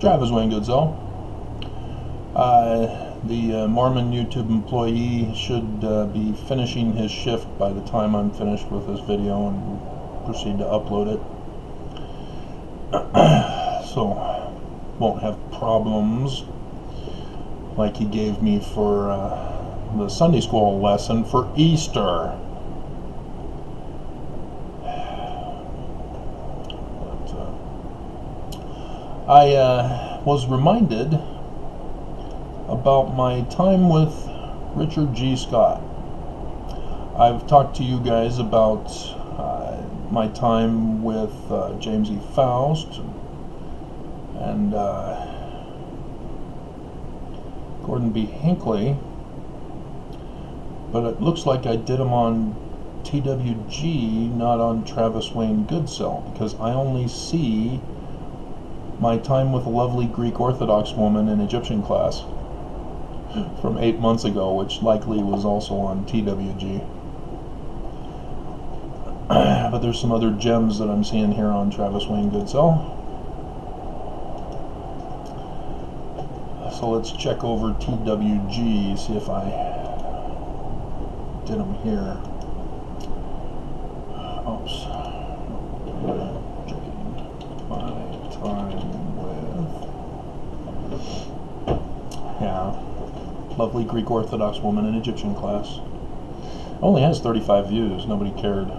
Travis Wayne Goodsell. The Mormon YouTube employee should be finishing his shift by the time I'm finished with this video and proceed to upload it. So, won't have problems like he gave me for the Sunday school lesson for Easter. I was reminded about my time with Richard G. Scott. I've talked to you guys about my time with James E. Faust and Gordon B. Hinckley, but it looks like I did them on TWG, not on Travis Wayne Goodsell, because I only see my time with a lovely Greek Orthodox woman in Egyptian class from 8 months ago, which likely was also on TWG. But there's some other gems that I'm seeing here on Travis Wayne Goodsell. So let's check over TWG, see if I did them here. Oops. Checking my time with... Yeah. Lovely Greek Orthodox woman in Egyptian class. Only has 35 views. Nobody cared.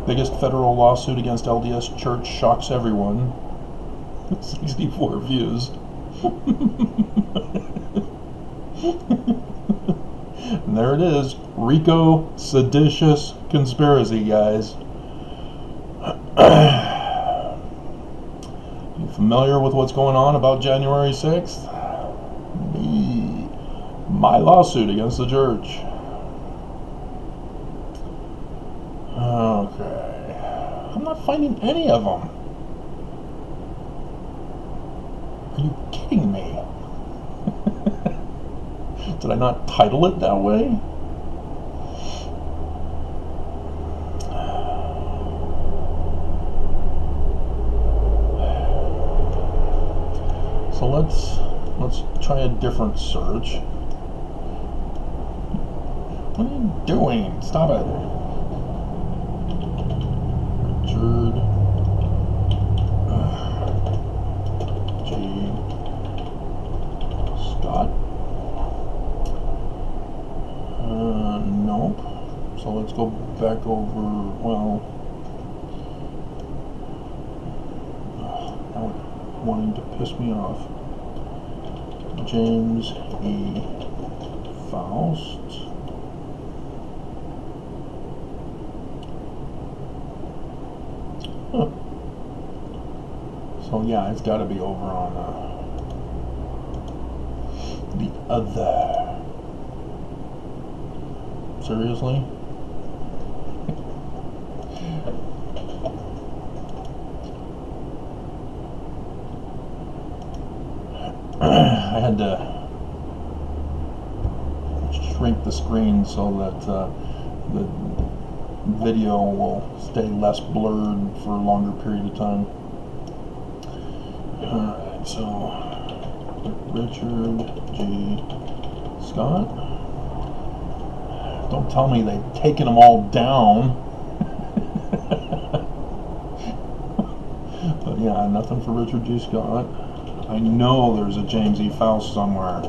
Biggest federal lawsuit against LDS Church shocks everyone. 64 views. And there it is. RICO seditious conspiracy, guys. You familiar with what's going on about January 6th? My lawsuit against the church. Okay. I'm not finding any of them. Are you kidding me? Did I not title it that way? So let's try a different search. What are you doing? Stop it. Richard G. Scott. Nope. So let's go back over, well, now wanting to piss me off. James E. Faust. Huh. So yeah, it's got to be over on the other. Seriously? I had to shrink the screen so that the video will stay less blurred for a longer period of time. Alright, so Richard G. Scott. Don't tell me they've taken them all down. But yeah, nothing for Richard G. Scott. I know there's a James E. Faust somewhere.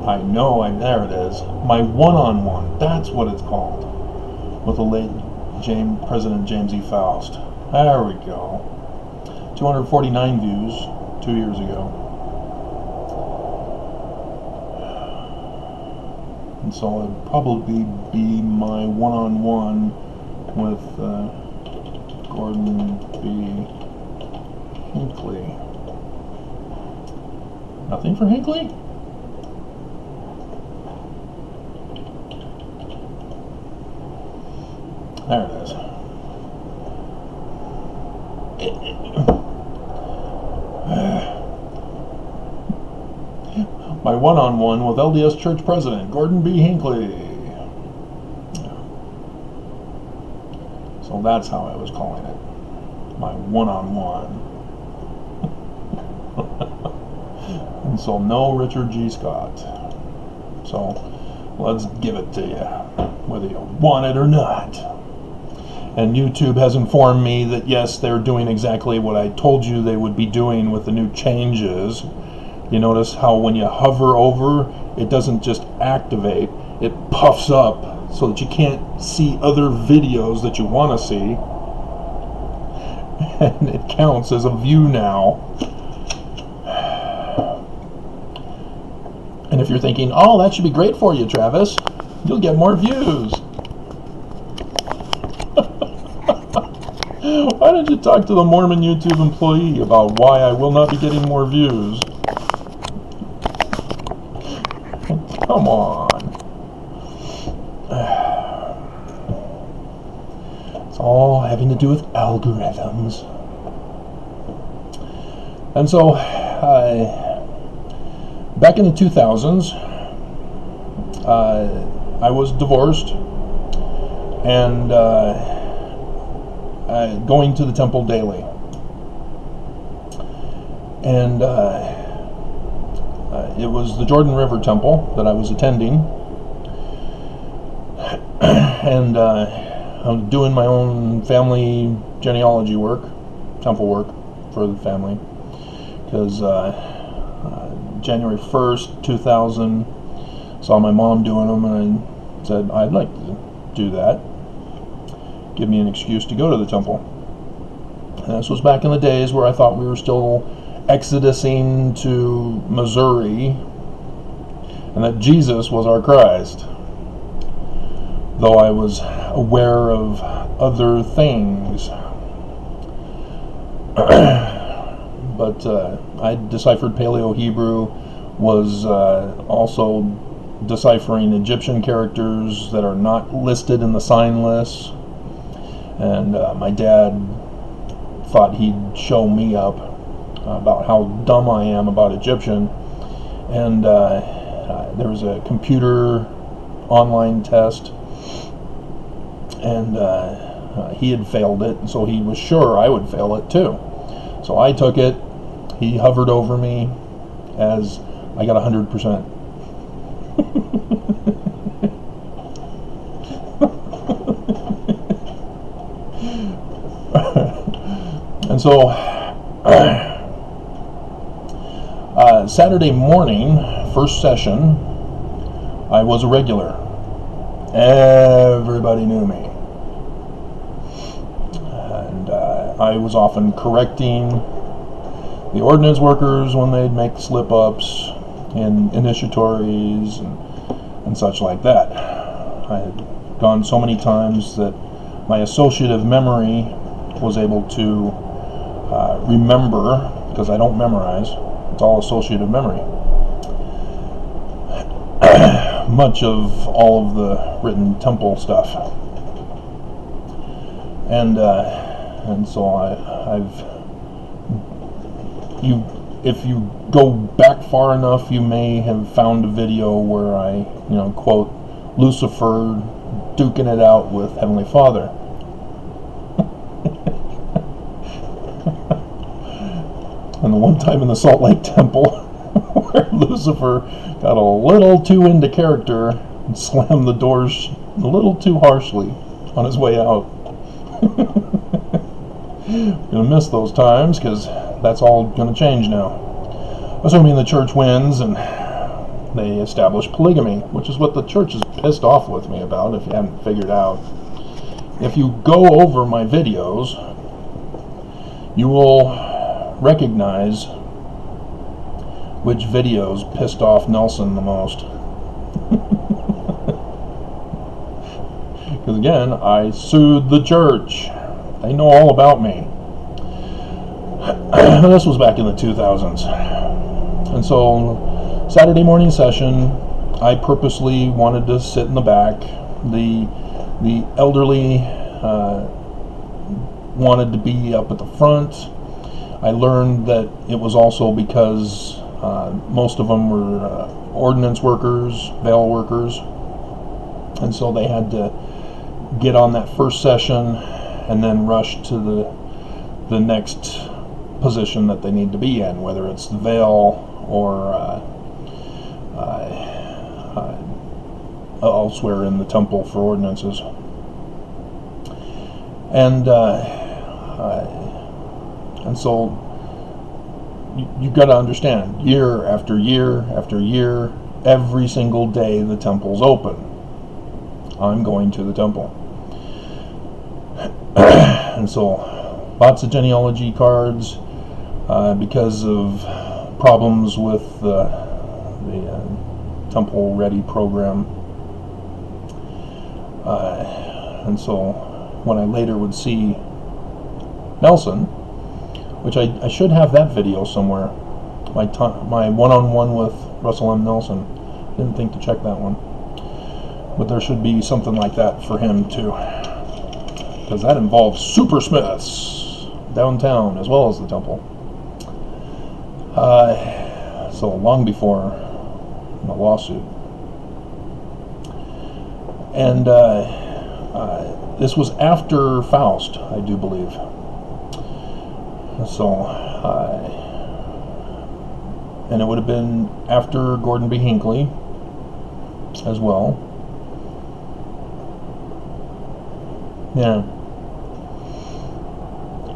I know, there it is. My one-on-one, that's what it's called. With the late President James E. Faust. There we go. 249 views 2 years ago. And so it'd probably be my one-on-one with Gordon B. Hinckley. Nothing for Hinckley? There it is. My one-on-one with LDS Church President Gordon B. Hinckley. So that's how I was calling it. my one-on-one. And so no Richard G. Scott. So let's give it to you, whether you want it or not. And YouTube has informed me that yes, they're doing exactly what I told you they would be doing with the new changes. You notice how when you hover over, it doesn't just activate, it puffs up so that you can't see other videos that you want to see. And it counts as a view now. And if you're thinking, oh, that should be great for you, Travis, you'll get more views. Why don't you talk to the Mormon YouTube employee about why I will not be getting more views? Come on. It's all having to do with algorithms. And so, back in the 2000s, I was divorced and going to the temple daily. And it was the Jordan River Temple that I was attending. And I'm doing my own family genealogy work, temple work for the family. Because January 1st, 2000, saw my mom doing them and I said, I'd like to do that. Give me an excuse to go to the temple. And this was back in the days where I thought we were still exodusing to Missouri and that Jesus was our Christ. Though I was aware of other things. But I deciphered Paleo-Hebrew, was also deciphering Egyptian characters that are not listed in the sign lists. And my dad thought he'd show me up about how dumb I am about Egyptian. And there was a computer online test, and he had failed it, so he was sure I would fail it too. So I took it. He hovered over me as I got 100%. And so Saturday morning, first session, I was a regular. Everybody knew me. And I was often correcting the ordinance workers when they'd make slip-ups in initiatories and such like that. I had gone so many times that my associative memory was able to remember, because I don't memorize, it's all associative memory. Much of all of the written temple stuff. And so if you go back far enough, you may have found a video where I, quote Lucifer duking it out with Heavenly Father. And the one time in the Salt Lake Temple where Lucifer got a little too into character and slammed the doors a little too harshly on his way out. Gonna miss those times, because that's all gonna change now. Assuming the church wins and they establish polygamy, which is what the church is pissed off with me about, if you haven't figured out. If you go over my videos, you will recognize which videos pissed off Nelson the most. Because again, I sued the church. They know all about me. This was back in the 2000s. And so, Saturday morning session, I purposely wanted to sit in the back. The elderly wanted to be up at the front. I learned that it was also because most of them were ordinance workers, veil workers, and so they had to get on that first session and then rush to the next position that they need to be in, whether it's the veil or elsewhere in the temple for ordinances. And so you've got to understand, year after year after year, every single day the temple's open, I'm going to the temple. And so lots of genealogy cards, because of problems with the Temple Ready program. And so when I later would see Nelson, which I should have that video somewhere, my one-on-one with Russell M. Nelson, didn't think to check that one, but there should be something like that for him too, because that involves Super Smiths downtown as well as the temple. So long before the lawsuit. And this was after Faust, I do believe. So, and it would have been after Gordon B. Hinckley as well. Yeah.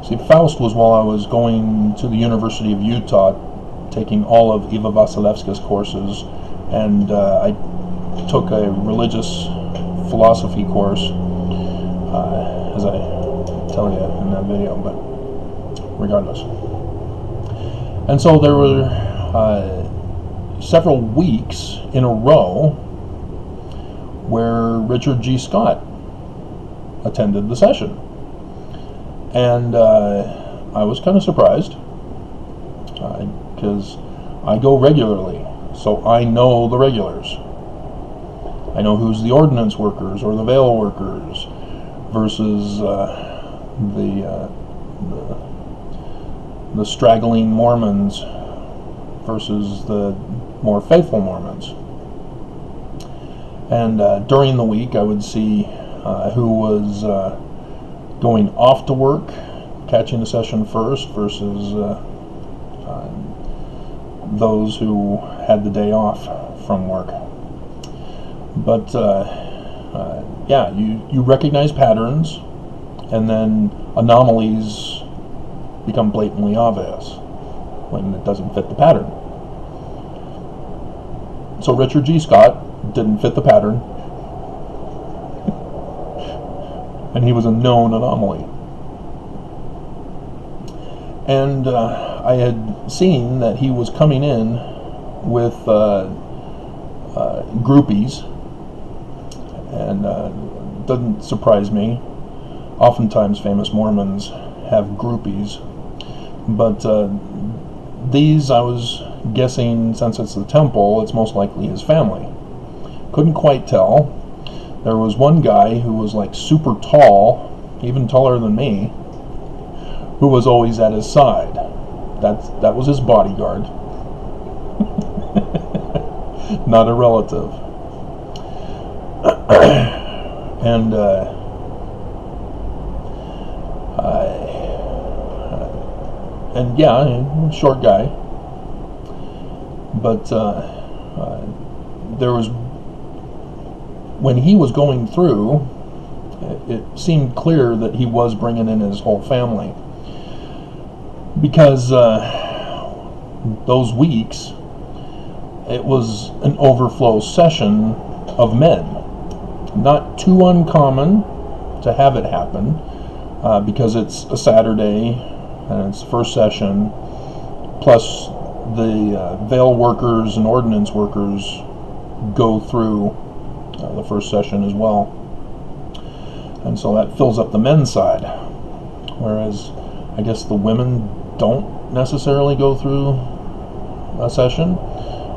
See, Faust was while I was going to the University of Utah, taking all of Eva Vasilevska's courses, and I took a religious philosophy course, as I tell you in that video, but regardless. And so there were several weeks in a row where Richard G. Scott attended the session. And I was kind of surprised, because I go regularly, so I know the regulars. I know who's the ordinance workers or the veil workers versus the straggling Mormons versus the more faithful Mormons. And during the week, I would see who was going off to work, catching the session first, versus those who had the day off from work. But yeah, you recognize patterns, and then anomalies become blatantly obvious when it doesn't fit the pattern. So Richard G. Scott didn't fit the pattern, and he was a known anomaly. And I had seen that he was coming in with groupies, and doesn't surprise me. Oftentimes famous Mormons have groupies, but these, I was guessing, since it's the temple, it's most likely his family. Couldn't quite tell. There was one guy who was like super tall, even taller than me, who was always at his side. That was his bodyguard. Not a relative. And and yeah, short guy. But there was, when he was going through, it seemed clear that he was bringing in his whole family, because those weeks, it was an overflow session of men. Not too uncommon to have it happen, because it's a Saturday and it's the first session, plus the veil workers and ordinance workers go through the first session as well, and so that fills up the men's side, whereas I guess the women don't necessarily go through a session,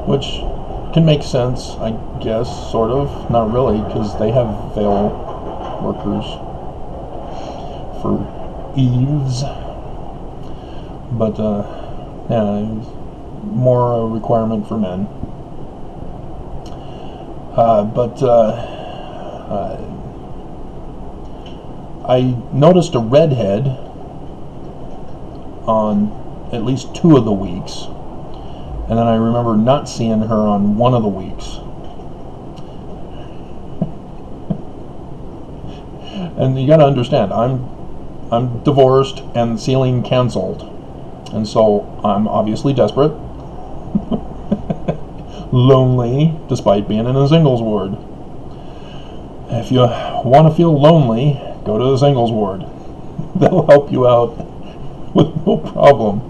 which can make sense, I guess, sort of. Not really, because they have veil workers for eaves, but yeah, more a requirement for men. But I noticed a redhead on at least 2 of the weeks, and then I remember not seeing her on 1 of the weeks. And you got to understand, I'm divorced and ceiling canceled, and so I'm obviously desperate, lonely, despite being in a singles ward. If you want to feel lonely, go to the singles ward. They'll help you out with no problem.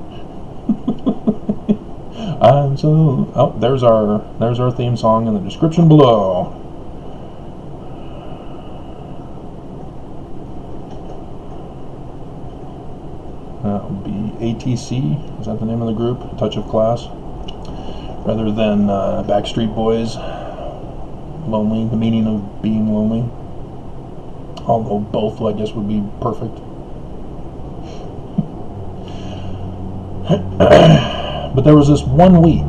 There's our theme song in the description below. That would be ATC, is that the name of the group? Touch of Class, rather than Backstreet Boys. Lonely, the meaning of being lonely. Although both, I guess, would be perfect. But there was this one week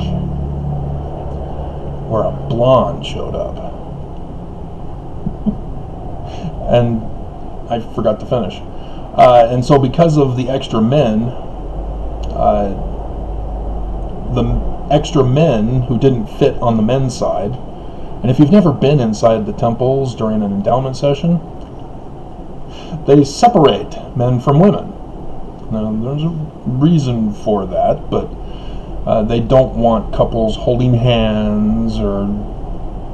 where a blonde showed up. And I forgot to finish. And so because of the extra men who didn't fit on the men's side, and if you've never been inside the temples during an endowment session, they separate men from women. Now, there's a reason for that, but they don't want couples holding hands or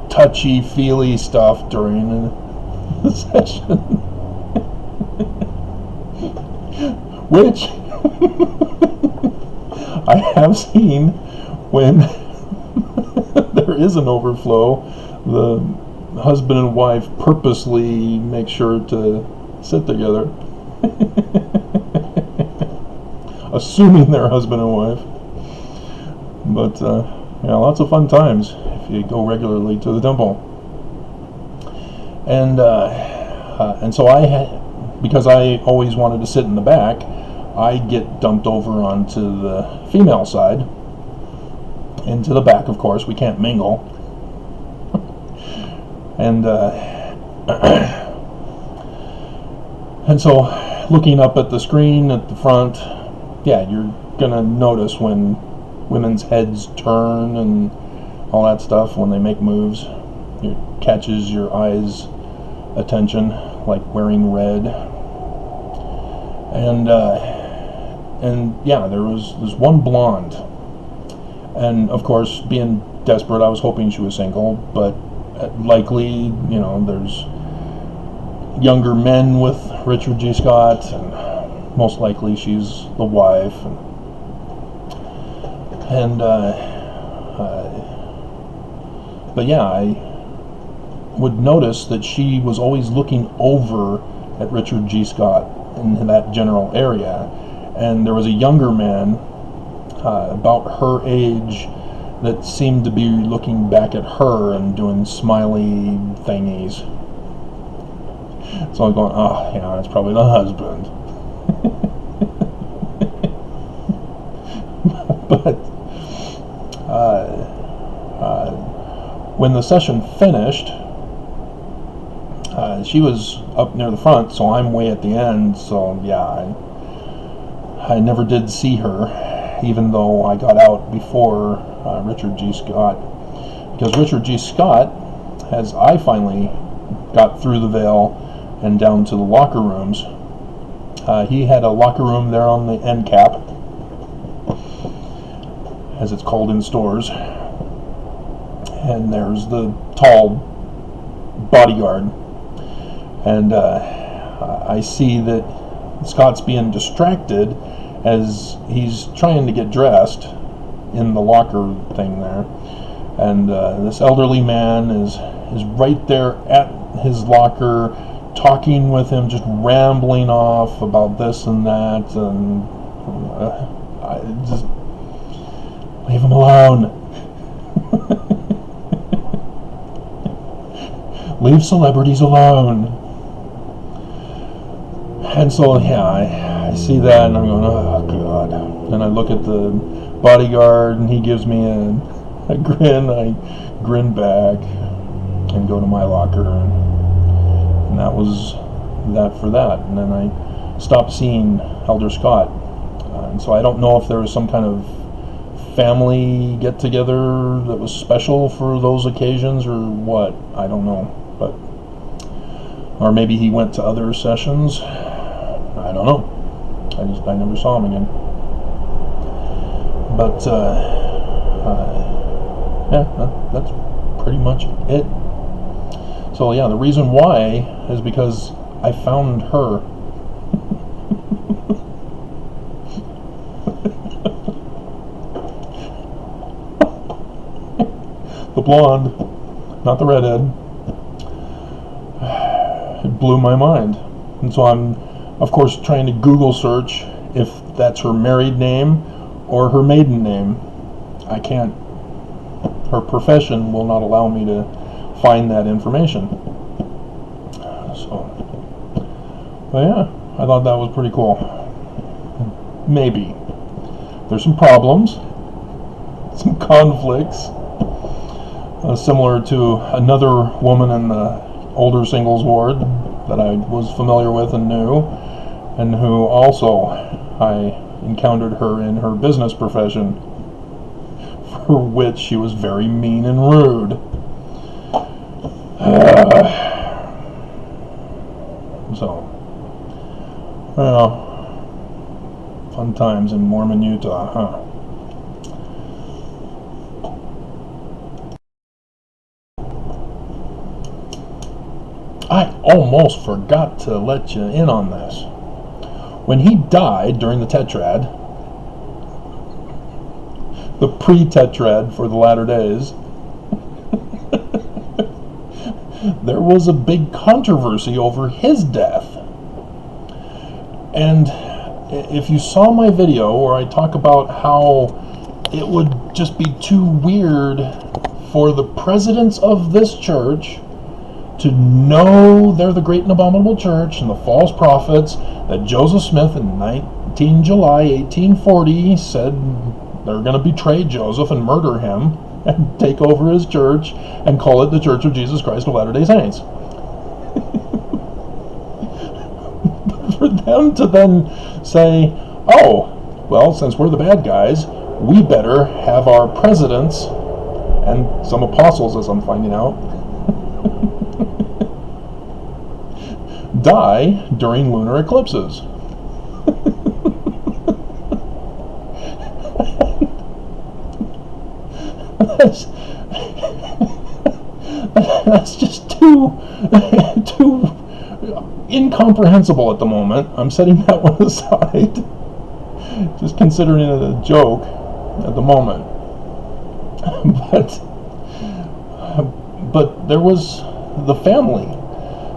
touchy-feely stuff during the session. Which I have seen when there is an overflow, the husband and wife purposely make sure to sit together, assuming they're husband and wife. But lots of fun times if you go regularly to the temple. And so because I always wanted to sit in the back, I get dumped over onto the female side. Into the back, of course. We can't mingle. And so, looking up at the screen at the front, you're gonna notice when women's heads turn and all that stuff, when they make moves. It catches your eyes' attention, like wearing red. And there was this one blonde. And of course, being desperate, I was hoping she was single, but likely, there's younger men with Richard G. Scott, and most likely she's the wife. But I would notice that she was always looking over at Richard G. Scott in that general area, and there was a younger man about her age that seemed to be looking back at her and doing smiley thingies. So I'm going, it's probably the husband. But when the session finished, she was up near the front, so I'm way at the end. So I never did see her, even though I got out before Richard G. Scott, because Richard G. Scott, as I finally got through the veil and down to the locker rooms, he had a locker room there on the end cap, as it's called in stores, and there's the tall bodyguard, and I see that Scott's being distracted as he's trying to get dressed in the locker thing there, and this elderly man is right there at his locker, talking with him, just rambling off about this and that, and I just leave him alone. Leave celebrities alone. And so I see that and I'm going, oh God. And I look at the bodyguard and he gives me a grin. I grin back and go to my locker, and that was that for that. And then I stopped seeing Elder Scott And so I don't know if there was some kind of family get-together that was special for those occasions or what. I don't know. But or maybe he went to other sessions. I don't know. I never saw him again. But yeah, that's pretty much it. So yeah, the reason why is because I found her. The blonde, not the redhead. It blew my mind. And so I'm, of course, trying to Google search if that's her married name or her maiden name. I can't. Her profession will not allow me to find that information. So, but yeah, I thought that was pretty cool. Maybe. There's some problems, some conflicts, similar to another woman in the older singles ward that I was familiar with and knew, and who also I encountered her in her business profession, for which she was very mean and rude. So, well, fun times in Mormon Utah, huh? I almost forgot to let you in on this. When he died during the Tetrad, the pre-Tetrad for the latter days, there was a big controversy over his death. And if you saw my video where I talk about how it would just be too weird for the presidents of this church to know they're the great and abominable church and the false prophets, that Joseph Smith in July 1840 said they're going to betray Joseph and murder him and take over his church and call it the Church of Jesus Christ of Latter-day Saints. For them to then say, oh, well, since we're the bad guys, we better have our presidents and some apostles, as I'm finding out, die during lunar eclipses. That's just too incomprehensible at the moment. I'm setting that one aside, just considering it a joke at the moment. But there was the family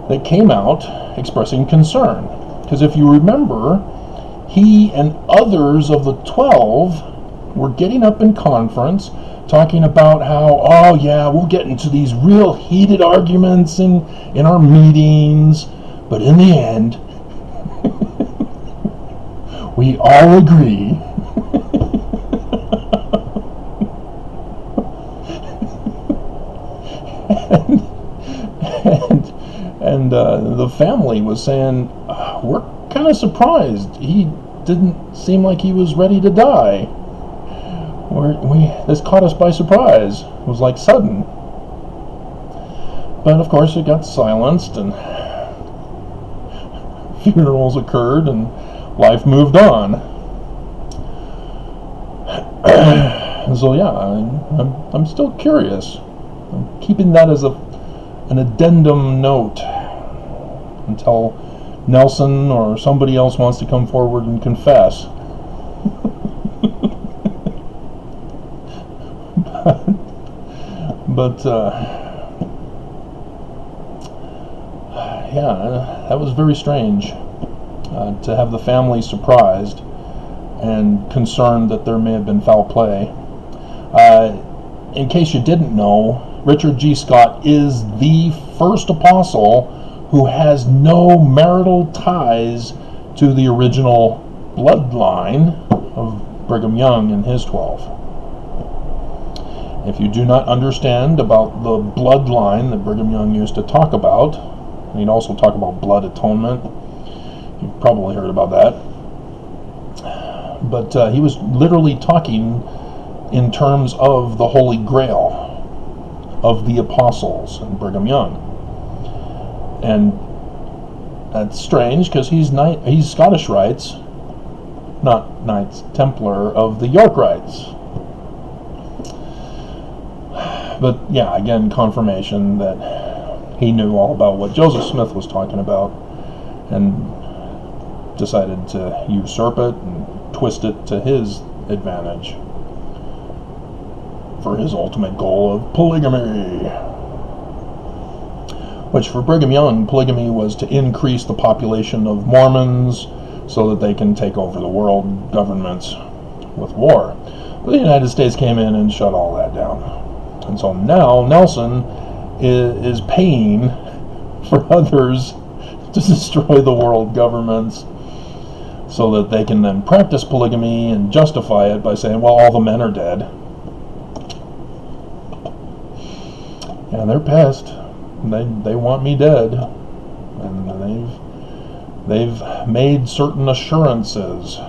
that came out expressing concern, because if you remember, he and others of the 12 were getting up in conference talking about how, oh yeah, we'll get into these real heated arguments in our meetings, but in the end, we all agree. and the family was saying, we're kind of surprised. He didn't seem like he was ready to die. This caught us by surprise. It was like sudden. But of course it got silenced and funerals occurred and life moved on. So yeah, I'm still curious. I'm keeping that as an addendum note until Nelson or somebody else wants to come forward and confess. But yeah, that was very strange to have the family surprised and concerned that there may have been foul play. In case you didn't know, Richard G. Scott is the first apostle who has no marital ties to the original bloodline of Brigham Young and his 12. If you do not understand about the bloodline that Brigham Young used to talk about, and he'd also talk about blood atonement, you've probably heard about that. But he was literally talking in terms of the Holy Grail of the Apostles and Brigham Young. And that's strange because he's Scottish Rites, not Knights Templar of the York Rites. But yeah, again, confirmation that he knew all about what Joseph Smith was talking about and decided to usurp it and twist it to his advantage for his ultimate goal of polygamy. Which for Brigham Young, polygamy was to increase the population of Mormons so that they can take over the world governments with war. But the United States came in and shut all that down. And so now Nelson is paying for others to destroy the world governments so that they can then practice polygamy and justify it by saying, well, all the men are dead. And they're pissed. They want me dead. And they've made certain assurances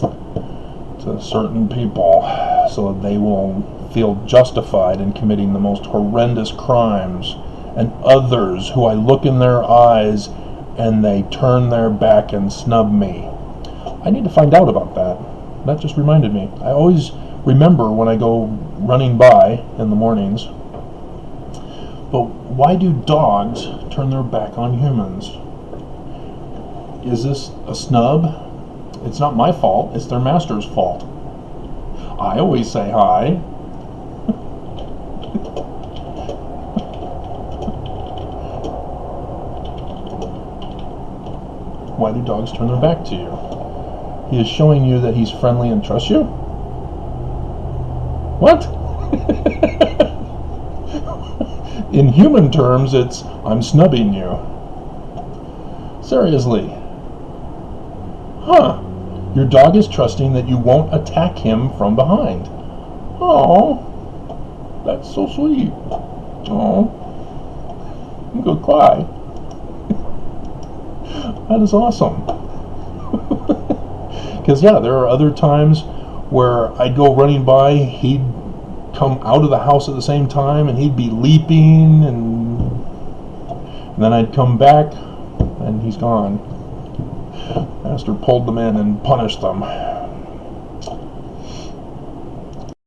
to certain people so that they will feel justified in committing the most horrendous crimes, and others who I look in their eyes and they turn their back and snub me. I need to find out about that. That just reminded me. I always remember when I go running by in the mornings. But why do dogs turn their back on humans? Is this a snub? It's not my fault. It's their master's fault. I always say hi. Why do dogs turn their back to you? He is showing you that he's friendly and trusts you? What? In human terms, it's, I'm snubbing you. Seriously. Huh. Your dog is trusting that you won't attack him from behind. Oh, that's so sweet. Oh, I'm going to cry. That is awesome. Because, yeah, there are other times where I'd go running by, he'd come out of the house at the same time, and he'd be leaping, and then I'd come back, and he's gone. Master pulled them in and punished them.